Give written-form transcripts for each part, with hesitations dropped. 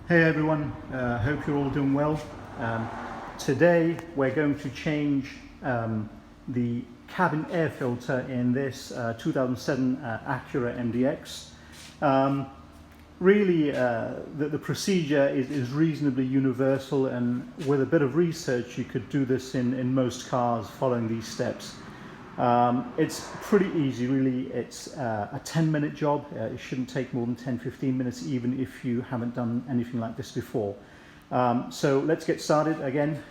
Hey everyone, hope you're all doing well. Today we're going to change the cabin air filter in this 2007 Acura MDX. Really, the procedure is reasonably universal, and with a bit of research you could do this in most cars following these steps. It's pretty easy really. It's a 10-minute job. It shouldn't take more than 10-15 minutes even if you haven't done anything like this before. So let's get started again.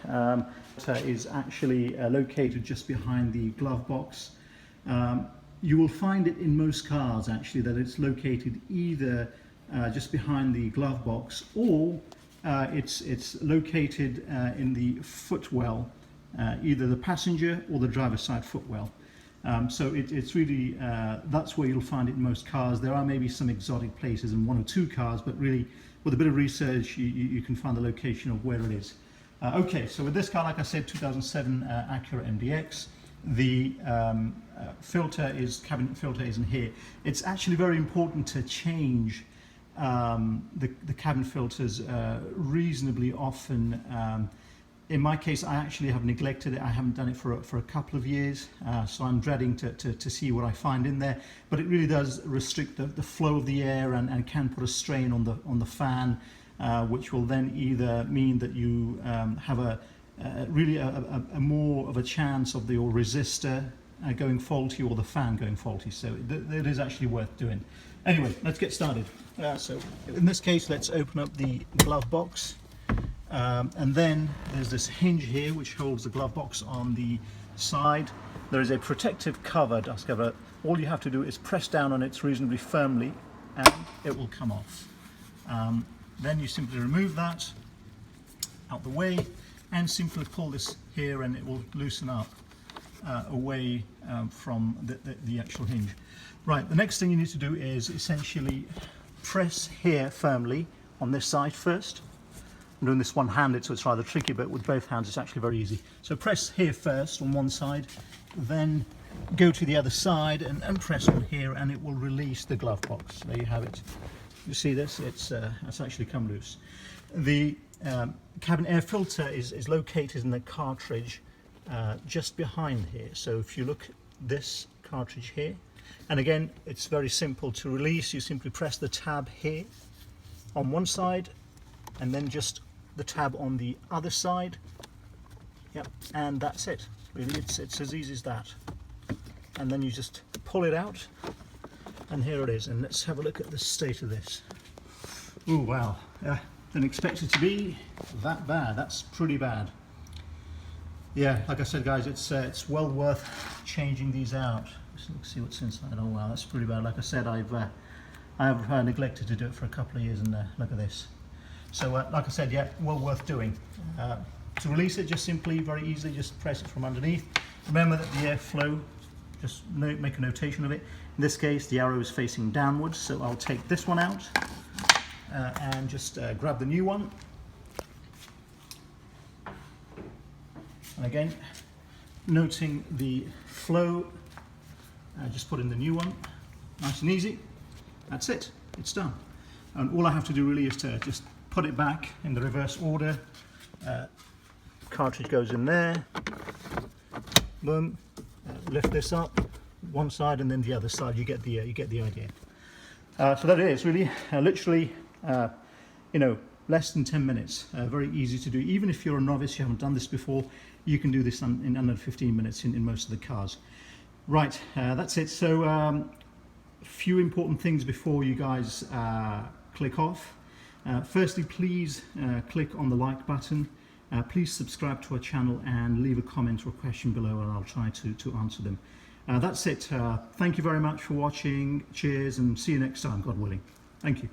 It is actually located just behind the glove box. You will find it in most cars actually that it's located either just behind the glove box, or it's located in the footwell, either the passenger or the driver's side footwell. So it's really, that's where you'll find it in most cars. There are maybe some exotic places in one or two cars, but really with a bit of research you can find the location of where it is. Okay, so with this car, like I said, 2007 Acura MDX, the cabin filter is in here. It's actually very important to change the cabin filters reasonably often. In my case, I actually have neglected it. I haven't done it for a couple of years, so I'm dreading to see what I find in there. But it really does restrict the flow of the air and can put a strain on the fan, which will then either mean that you have a more of a chance of your resistor going faulty or the fan going faulty. So it is actually worth doing. Anyway, let's get started. So in this case, let's open up the glove box. And then there's this hinge here which holds the glove box on the side. There is a protective cover, dust cover. All you have to do is press down on it reasonably firmly and it will come off. Then you simply remove that out the way and simply pull this here and it will loosen up away from the actual hinge. Right, the next thing you need to do is essentially press here firmly on this side first. I'm doing this one-handed, so it's rather tricky, but with both hands it's actually very easy. So press here first on one side, then go to the other side and press on here, and it will release the glove box. There you have it. You see this? It's actually come loose. The cabin air filter is located in the cartridge just behind here. So if you look at this cartridge here, and again, it's very simple to release. You simply press the tab here on one side, and then just the tab on the other side. Yep, and that's it. Really, it's as easy as that. And then you just pull it out, and here it is. And let's have a look at the state of this. Oh wow, didn't expect it to be that bad. That's pretty bad. Yeah, like I said, guys, it's well worth changing these out. Let's see what's inside. Oh wow, that's pretty bad. Like I said, I have neglected to do it for a couple of years, and look at this. So like I said, yeah, well worth doing. To release it, just simply, very easily, just press it from underneath. Remember that the airflow, just make a notation of it. In this case, the arrow is facing downwards, so I'll take this one out and just grab the new one. And again, noting the flow, just put in the new one, nice and easy. That's it, it's done. And all I have to do really is to just put it back in the reverse order. Cartridge goes in there, boom, lift this up, one side and then the other side. You get the idea. So that it is really, literally, you know, less than 10 minutes. Very easy to do. Even if you're a novice, you haven't done this before, you can do this in under 15 minutes in most of the cars. Right, that's it. So a few important things before you guys click off. Firstly, please click on the like button. Please subscribe to our channel and leave a comment or a question below, and I'll try to answer them. That's it. Thank you very much for watching. Cheers, and see you next time, God willing. Thank you.